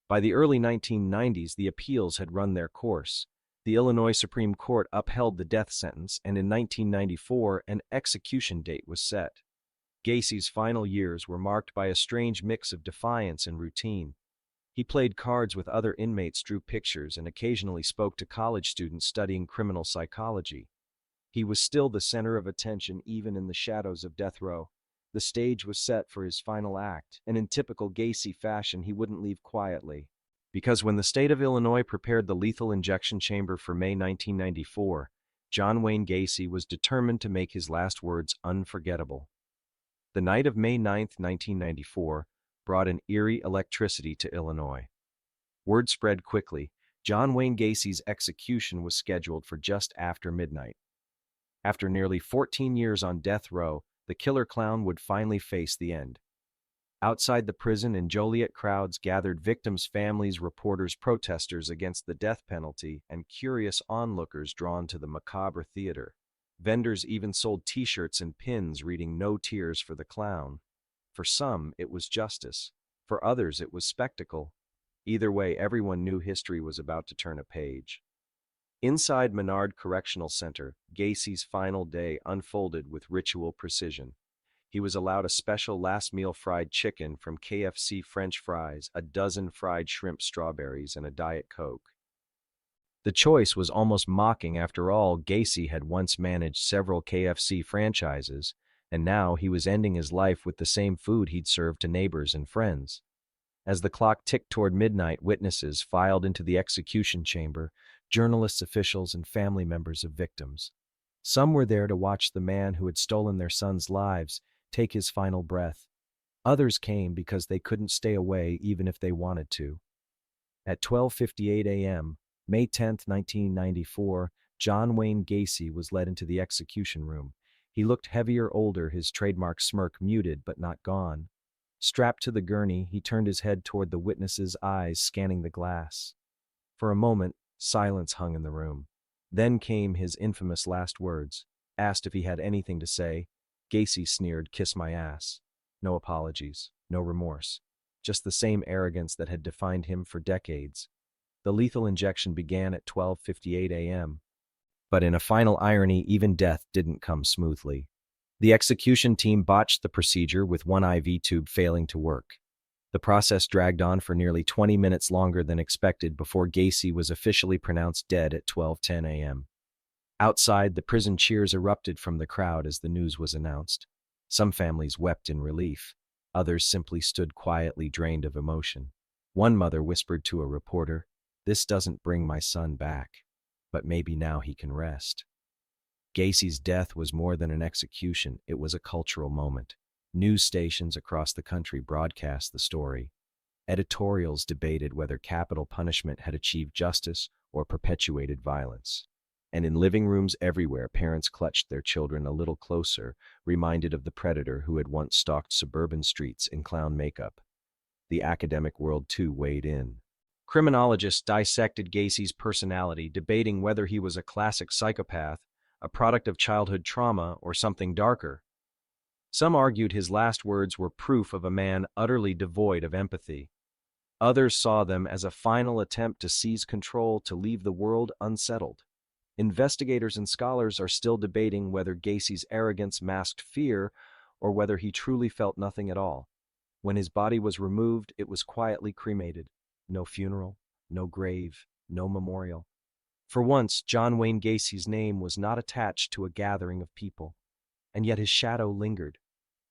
By the early 1990s, the appeals had run their course. The Illinois Supreme Court upheld the death sentence, and in 1994, an execution date was set. Gacy's final years were marked by a strange mix of defiance and routine. He played cards with other inmates, drew pictures, and occasionally spoke to college students studying criminal psychology. He was still the center of attention even in the shadows of death row. The stage was set for his final act, and in typical Gacy fashion, he wouldn't leave quietly. Because when the state of Illinois prepared the lethal injection chamber for May 1994, John Wayne Gacy was determined to make his last words unforgettable. The night of May 9, 1994, brought an eerie electricity to Illinois. Word spread quickly. John Wayne Gacy's execution was scheduled for just after midnight. After nearly 14 years on death row, the killer clown would finally face the end. Outside the prison in Joliet, crowds gathered, victims' families, reporters, protesters against the death penalty, and curious onlookers drawn to the macabre theater. Vendors even sold T-shirts and pins reading "No Tears for the Clown." For some, it was justice. For others, it was spectacle. Either way, everyone knew history was about to turn a page. Inside Menard Correctional Center, Gacy's final day unfolded with ritual precision. He was allowed a special last meal: fried chicken from KFC, French fries, a dozen fried shrimp, strawberries, and a Diet Coke. The choice was almost mocking. After all, Gacy had once managed several KFC franchises, and now he was ending his life with the same food he'd served to neighbors and friends. As the clock ticked toward midnight, witnesses filed into the execution chamber, journalists, officials, and family members of victims. Some were there to watch the man who had stolen their sons' lives take his final breath. Others came because they couldn't stay away even if they wanted to. At 12:58 a.m., May 10, 1994, John Wayne Gacy was led into the execution room. He looked heavier, older, his trademark smirk muted but not gone. Strapped to the gurney, he turned his head toward the witnesses' eyes, scanning the glass. For a moment, silence hung in the room. Then came his infamous last words. Asked if he had anything to say, Gacy sneered, "Kiss my ass." No apologies, no remorse, just the same arrogance that had defined him for decades. The lethal injection began at 12:58 a.m. But in a final irony, even death didn't come smoothly. The execution team botched the procedure, with one IV tube failing to work. The process dragged on for nearly 20 minutes longer than expected before Gacy was officially pronounced dead at 12:10 a.m. Outside, the prison cheers erupted from the crowd as the news was announced. Some families wept in relief. Others simply stood quietly, drained of emotion. One mother whispered to a reporter, "This doesn't bring my son back, but maybe now he can rest." Gacy's death was more than an execution, it was a cultural moment. News stations across the country broadcast the story. Editorials debated whether capital punishment had achieved justice or perpetuated violence. And in living rooms everywhere, parents clutched their children a little closer, reminded of the predator who had once stalked suburban streets in clown makeup. The academic world, too, weighed in. Criminologists dissected Gacy's personality, debating whether he was a classic psychopath, a product of childhood trauma, or something darker. Some argued his last words were proof of a man utterly devoid of empathy. Others saw them as a final attempt to seize control, to leave the world unsettled. Investigators and scholars are still debating whether Gacy's arrogance masked fear or whether he truly felt nothing at all. When his body was removed, it was quietly cremated. No funeral, no grave, no memorial. For once, John Wayne Gacy's name was not attached to a gathering of people, and yet his shadow lingered.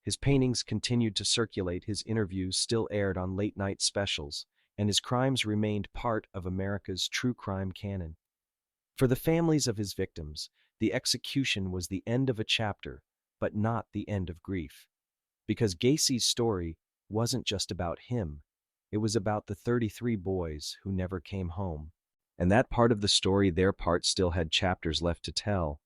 His paintings continued to circulate, his interviews still aired on late-night specials, and his crimes remained part of America's true crime canon. For the families of his victims, the execution was the end of a chapter, but not the end of grief. Because Gacy's story wasn't just about him, it was about the 33 boys who never came home. And that part of the story, their part, still had chapters left to tell.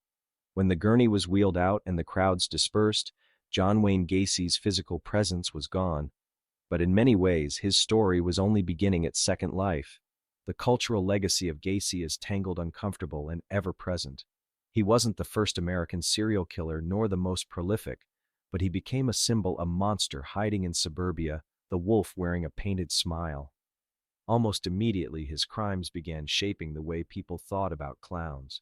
When the gurney was wheeled out and the crowds dispersed, John Wayne Gacy's physical presence was gone. But in many ways, his story was only beginning its second life. The cultural legacy of Gacy is tangled, uncomfortable, and ever-present. He wasn't the first American serial killer nor the most prolific, but he became a symbol, a monster hiding in suburbia, the wolf wearing a painted smile. Almost immediately, his crimes began shaping the way people thought about clowns.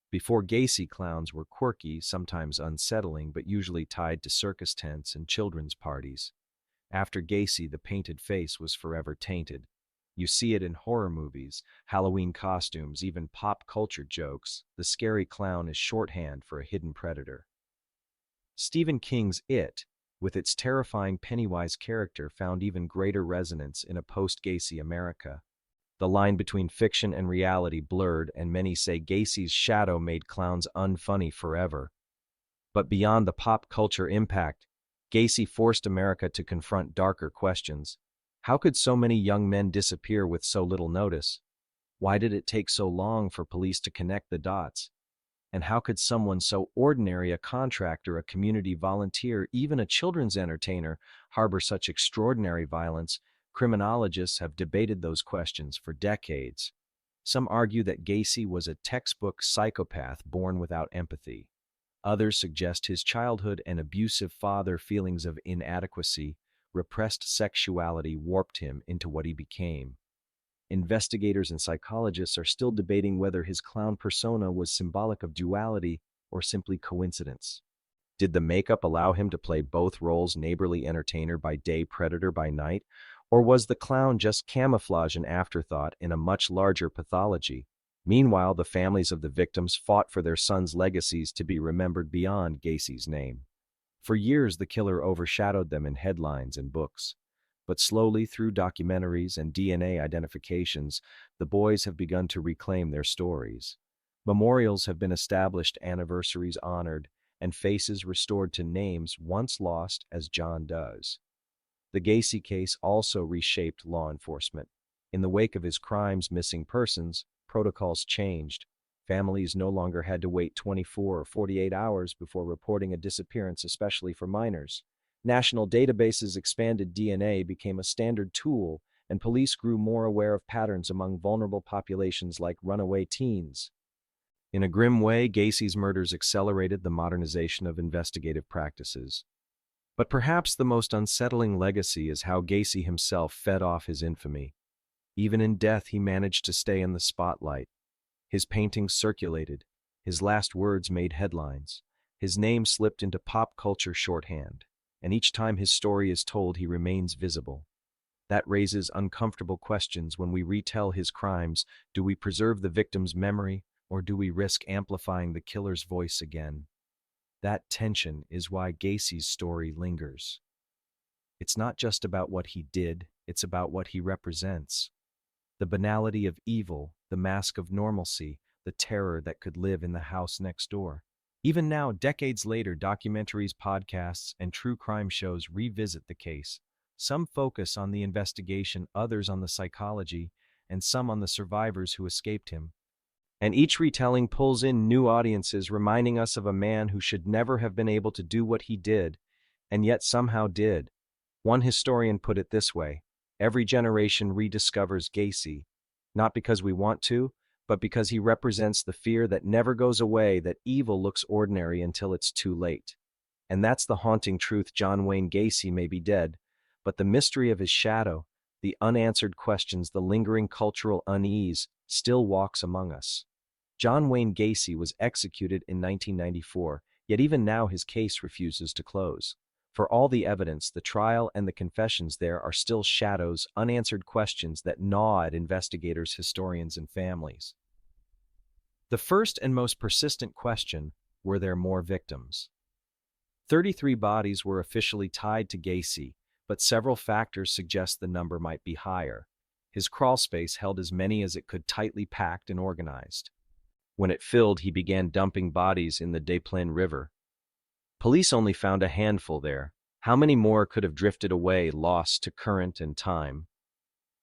Before Gacy, clowns were quirky, sometimes unsettling, but usually tied to circus tents and children's parties. After Gacy, the painted face was forever tainted. You see it in horror movies, Halloween costumes, even pop culture jokes. The scary clown is shorthand for a hidden predator. Stephen King's It, with its terrifying Pennywise character, found even greater resonance in a post-Gacy America. The line between fiction and reality blurred, and many say Gacy's shadow made clowns unfunny forever. But beyond the pop culture impact, Gacy forced America to confront darker questions. How could so many young men disappear with so little notice? Why did it take so long for police to connect the dots? And how could someone so ordinary, a contractor, a community volunteer, even a children's entertainer, harbor such extraordinary violence? Criminologists have debated those questions for decades. Some argue that Gacy was a textbook psychopath born without empathy. Others suggest his childhood and abusive father, feelings of inadequacy, repressed sexuality warped him into what he became. Investigators and psychologists are still debating whether his clown persona was symbolic of duality or simply coincidence. Did the makeup allow him to play both roles, neighborly entertainer by day, predator by night? Or was the clown just camouflage, an afterthought in a much larger pathology? Meanwhile, the families of the victims fought for their sons' legacies to be remembered beyond Gacy's name. For years, the killer overshadowed them in headlines and books. But slowly, through documentaries and DNA identifications, the boys have begun to reclaim their stories. Memorials have been established, anniversaries honored, and faces restored to names once lost, as John does. The Gacy case also reshaped law enforcement. In the wake of his crimes, missing persons protocols changed. Families no longer had to wait 24 or 48 hours before reporting a disappearance, especially for minors. National databases expanded, DNA became a standard tool, and police grew more aware of patterns among vulnerable populations like runaway teens. In a grim way, Gacy's murders accelerated the modernization of investigative practices. But perhaps the most unsettling legacy is how Gacy himself fed off his infamy. Even in death, he managed to stay in the spotlight. His paintings circulated, his last words made headlines, his name slipped into pop culture shorthand, and each time his story is told, he remains visible. That raises uncomfortable questions when we retell his crimes. Do we preserve the victim's memory, or do we risk amplifying the killer's voice again? That tension is why Gacy's story lingers. It's not just about what he did, it's about what he represents. The banality of evil, the mask of normalcy, the terror that could live in the house next door. Even now, decades later, documentaries, podcasts, and true crime shows revisit the case. Some focus on the investigation, others on the psychology, and some on the survivors who escaped him. And each retelling pulls in new audiences, reminding us of a man who should never have been able to do what he did, and yet somehow did. One historian put it this way: every generation rediscovers Gacy, not because we want to, but because he represents the fear that never goes away, that evil looks ordinary until it's too late. And that's the haunting truth. John Wayne Gacy may be dead, but the mystery of his shadow, the unanswered questions, the lingering cultural unease, still walks among us. John Wayne Gacy was executed in 1994, yet even now his case refuses to close. For all the evidence, the trial, and the confessions, there are still shadows, unanswered questions that gnaw at investigators, historians, and families. The first and most persistent question, were there more victims? 33 bodies were officially tied to Gacy, but several factors suggest the number might be higher. His crawlspace held as many as it could, tightly packed and organized. When it filled, he began dumping bodies in the Des Plaines River. Police only found a handful there. How many more could have drifted away, lost to current and time?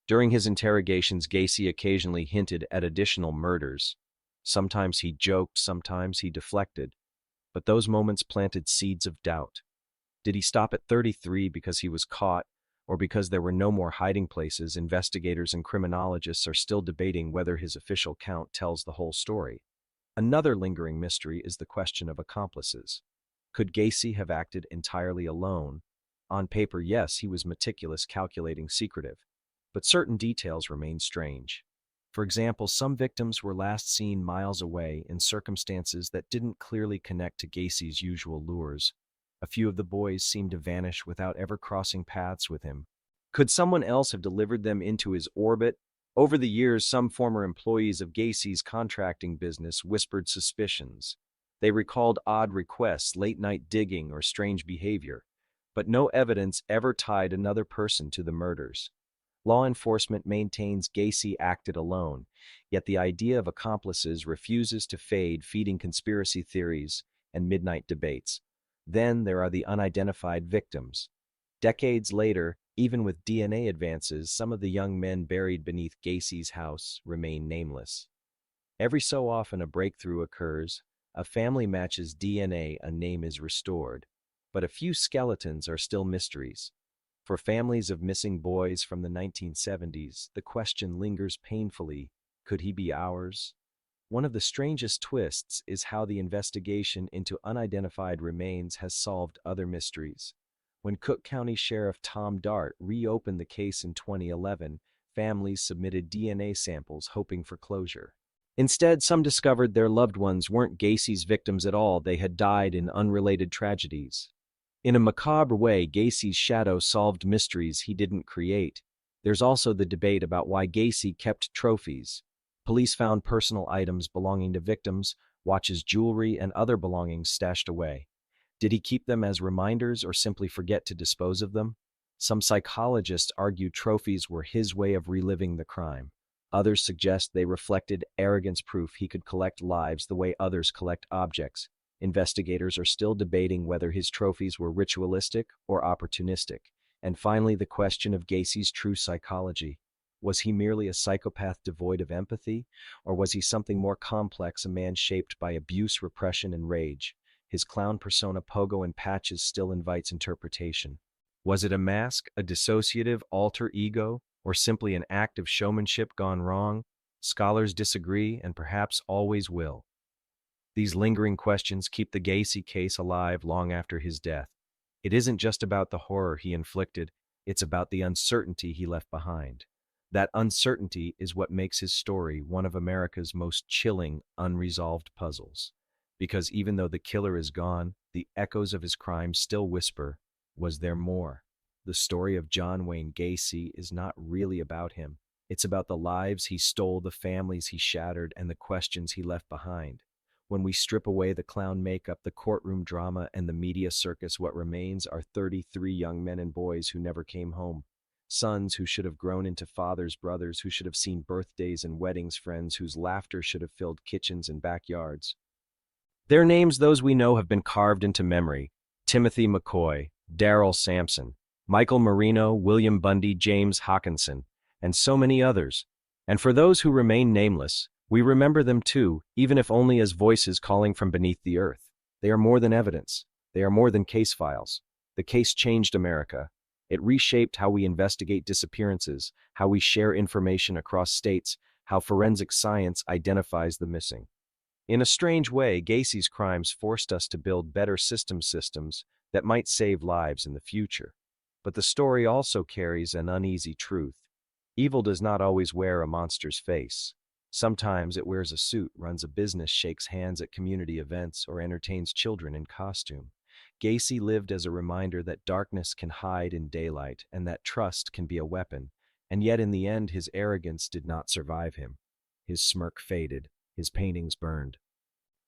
During his interrogations, Gacy occasionally hinted at additional murders. Sometimes he joked, sometimes he deflected. But those moments planted seeds of doubt. Did he stop at 33 because he was caught, or because there were no more hiding places? Investigators and criminologists are still debating whether his official count tells the whole story. Another lingering mystery is the question of accomplices. Could Gacy have acted entirely alone? On paper, yes, he was meticulous, calculating, secretive. But certain details remain strange. For example, some victims were last seen miles away in circumstances that didn't clearly connect to Gacy's usual lures. A few of the boys seemed to vanish without ever crossing paths with him. Could someone else have delivered them into his orbit? Over the years, some former employees of Gacy's contracting business whispered suspicions. They recalled odd requests, late-night digging, or strange behavior, but no evidence ever tied another person to the murders. Law enforcement maintains Gacy acted alone, yet the idea of accomplices refuses to fade, feeding conspiracy theories and midnight debates. Then there are the unidentified victims. Decades later, even with DNA advances, some of the young men buried beneath Gacy's house remain nameless. Every so often a breakthrough occurs, a family matches DNA, a name is restored. But a few skeletons are still mysteries. For families of missing boys from the 1970s, the question lingers painfully, could he be ours? One of the strangest twists is how the investigation into unidentified remains has solved other mysteries. When Cook County Sheriff Tom Dart reopened the case in 2011, families submitted DNA samples hoping for closure. Instead, some discovered their loved ones weren't Gacy's victims at all. They had died in unrelated tragedies. In a macabre way, Gacy's shadow solved mysteries he didn't create. There's also the debate about why Gacy kept trophies. Police found personal items belonging to victims, watches, jewelry, and other belongings stashed away. Did he keep them as reminders or simply forget to dispose of them? Some psychologists argue trophies were his way of reliving the crime. Others suggest they reflected arrogance, proof he could collect lives the way others collect objects. Investigators are still debating whether his trophies were ritualistic or opportunistic. And finally, the question of Gacy's true psychology. Was he merely a psychopath devoid of empathy, or was he something more complex, a man shaped by abuse, repression, and rage? His clown persona, pogo in patches, still invites interpretation. Was it a mask, a dissociative alter ego, or simply an act of showmanship gone wrong? Scholars disagree, and perhaps always will. These lingering questions keep the Gacy case alive long after his death. It isn't just about the horror he inflicted, it's about the uncertainty he left behind. That uncertainty is what makes his story one of America's most chilling, unresolved puzzles. Because even though the killer is gone, the echoes of his crime still whisper, was there more? The story of John Wayne Gacy is not really about him. It's about the lives he stole, the families he shattered, and the questions he left behind. When we strip away the clown makeup, the courtroom drama, and the media circus, what remains are 33 young men and boys who never came home. Sons who should have grown into fathers, brothers who should have seen birthdays and weddings, friends whose laughter should have filled kitchens and backyards. Their names, those we know, have been carved into memory. Timothy McCoy, Darrell Sampson, Michael Marino, William Bundy, James Hawkinson, and so many others. And for those who remain nameless, we remember them too, even if only as voices calling from beneath the earth. They are more than evidence. They are more than case files. The case changed America. It reshaped how we investigate disappearances, how we share information across states, how forensic science identifies the missing. In a strange way, Gacy's crimes forced us to build better systems that might save lives in the future. But the story also carries an uneasy truth. Evil does not always wear a monster's face. Sometimes it wears a suit, runs a business, shakes hands at community events, or entertains children in costume. Gacy lived as a reminder that darkness can hide in daylight and that trust can be a weapon, and yet in the end his arrogance did not survive him. His smirk faded. his paintings burned.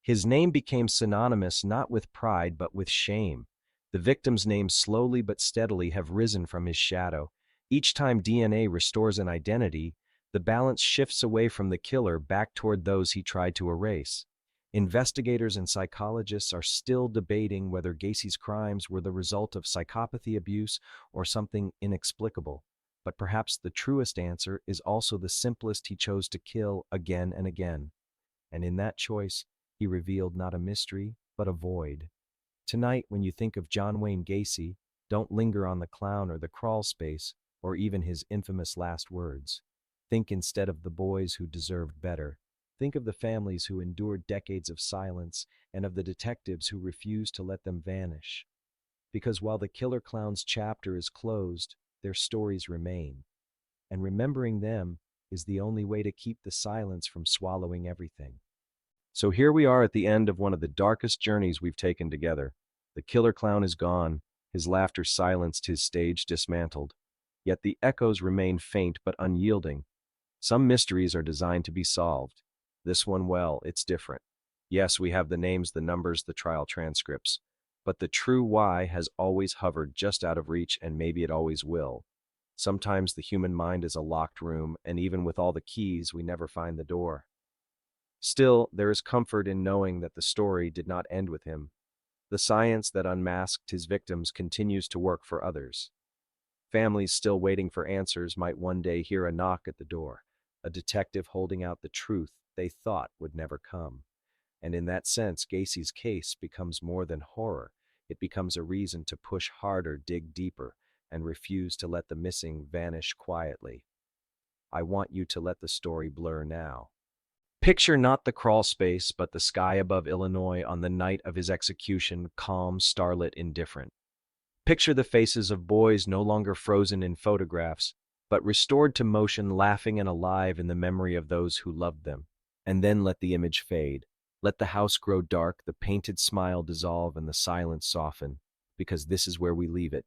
His name became synonymous not with pride but with shame. The victim's names slowly but steadily have risen from his shadow. Each time DNA restores an identity, the balance shifts away from the killer back toward those he tried to erase. Investigators and psychologists are still debating whether Gacy's crimes were the result of psychopathy abuse or something inexplicable. But perhaps the truest answer is also the simplest: he chose to kill again and again. And in that choice, he revealed not a mystery, but a void. Tonight, when you think of John Wayne Gacy, don't linger on the clown or the crawl space, or even his infamous last words. Think instead of the boys who deserved better. Think of the families who endured decades of silence, and of the detectives who refused to let them vanish. Because while the killer clown's chapter is closed, their stories remain. And remembering them is the only way to keep the silence from swallowing everything. So here we are at the end of one of the darkest journeys we've taken together. The killer clown is gone, his laughter silenced, his stage dismantled. Yet the echoes remain faint but unyielding. Some mysteries are designed to be solved. This one, well, it's different. Yes, we have the names, the numbers, the trial transcripts. But the true why has always hovered just out of reach, and maybe it always will. Sometimes the human mind is a locked room, and even with all the keys, we never find the door. Still, there is comfort in knowing that the story did not end with him. The science that unmasked his victims continues to work for others. Families still waiting for answers might one day hear a knock at the door, a detective holding out the truth they thought would never come. And in that sense, Gacy's case becomes more than horror. It becomes a reason to push harder, dig deeper, and refuse to let the missing vanish quietly. I want you to let the story blur now. Picture not the crawl space, but the sky above Illinois on the night of his execution, calm, starlit, indifferent. Picture the faces of boys no longer frozen in photographs, but restored to motion, laughing and alive in the memory of those who loved them. And then let the image fade. Let the house grow dark, the painted smile dissolve, and the silence soften, because this is where we leave it.